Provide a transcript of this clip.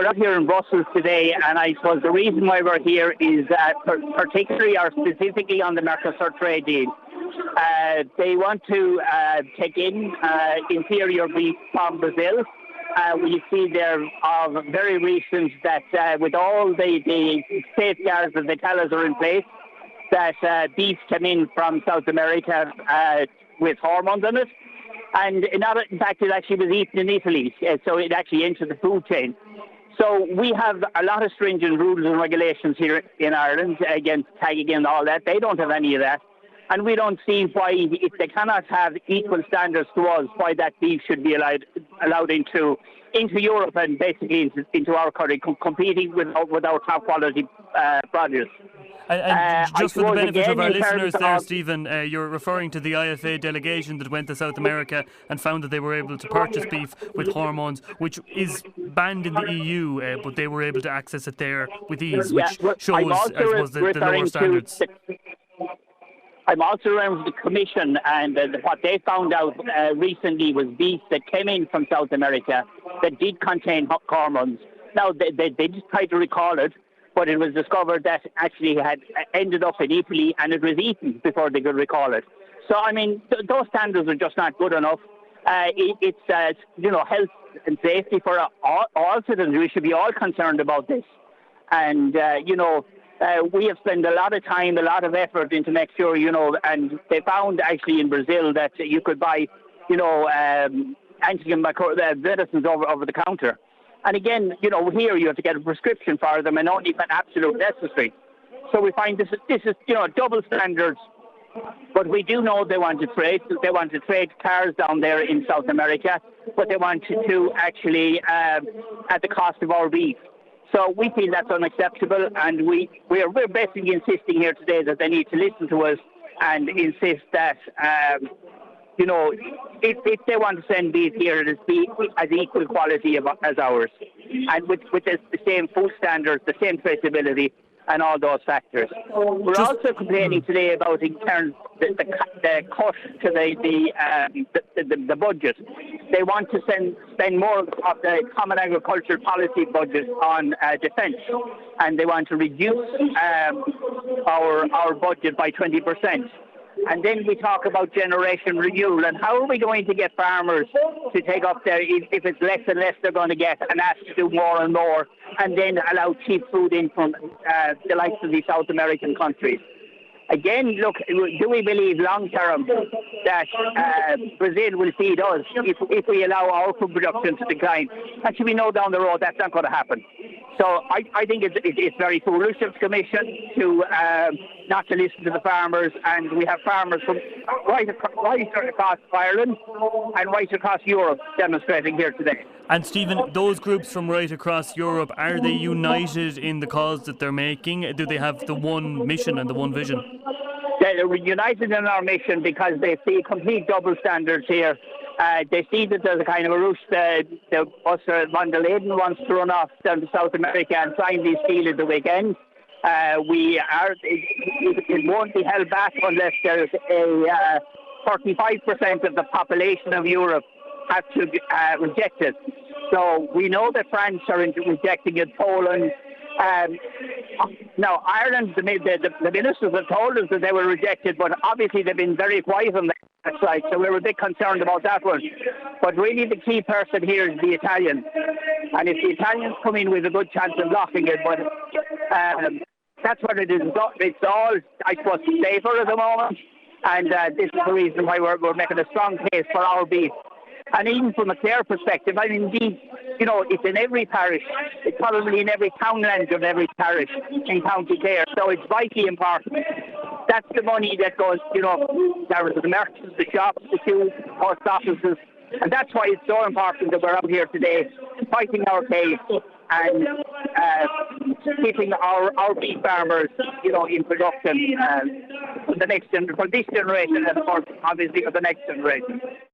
we're out here in Brussels today, and I suppose the reason why we're here is particularly or specifically on the Mercosur trade deal. They want to take in inferior beef from Brazil. We see there are very recent that with all the safeguards that they tell us are in place, that beef came in from South America with hormones in it. And in fact, it actually was eaten in Italy, so it actually entered the food chain. So we have a lot of stringent rules and regulations here in Ireland against tagging and all that. They don't have any of that. And we don't see why, if they cannot have equal standards to us, why that beef should be allowed into Europe and basically into our country, competing with our top quality produce. And just for the benefit of our listeners there, Stephen, you're referring to the IFA delegation that went to South America and found that they were able to purchase beef with hormones, which is banned in the EU, but they were able to access it there with ease, which shows, I suppose, the lower standards. I'm also around the Commission, and what they found out recently was beef that came in from South America that did contain hormones. Now, they just tried to recall it, but it was discovered that actually had ended up in Italy and it was eaten before they could recall it. So, I mean, those standards are just not good enough. It's health and safety for all citizens. We should be all concerned about this. And, we have spent a lot of time, a lot of effort into make sure, and they found actually in Brazil that you could buy, antigen medicines over the counter. And again, here you have to get a prescription for them and only when absolute necessary. So we find this is double standards. But we do know they want to trade. They want to trade cars down there in South America, but they want to actually at the cost of our beef. So we feel that's unacceptable, and we're basically insisting here today that they need to listen to us and insist that if they want to send beef here, it be as equal quality as ours, and with the same food standards, the same traceability, and all those factors. We're also complaining today about in terms the cut to the budget. They want to spend more of the Common Agricultural Policy budget on defence, and they want to reduce our budget by 20%. And then we talk about generation renewal, and how are we going to get farmers to take up their, if it's less and less they're going to get, and ask to do more and more, and then allow cheap food in from the likes of the South American countries. Again, look, do we believe long term that Brazil will feed us if we allow our food production to decline? Actually, we know down the road that's not going to happen. So I think it's very foolish of the Commission to not to listen to the farmers, and we have farmers from right across Ireland and right across Europe demonstrating here today. And Stephen, those groups from right across Europe, are they united in the cause that they're making? Do they have the one mission and the one vision? They're united in our mission because they see complete double standards here. They see that there's a kind of a rush. The Ursula von der Leyen wants to run off down to South America and sign this deal at the weekend. It won't be held back unless there's a 35% of the population of Europe have to reject it. So we know that France are rejecting it, Poland. Now, Ireland, the ministers have told us that they were rejected, but obviously they've been very quiet on that side, so we're a bit concerned about that one. But really the key person here is the Italians. And if the Italians come in with a good chance of blocking it, but that's what it is. It's all, I suppose, safer at the moment. And this is the reason why we're making a strong case for our beef. And even from a Clare perspective, I mean, indeed, it's in every parish. It's probably in every townland of every parish in County Clare. So it's vitally important. That's the money that goes, there was the merchants, the shops, the queues, post offices. And that's why it's so important that we're out here today fighting our case and keeping our beef farmers, in production for this generation and, of course, obviously for the next generation.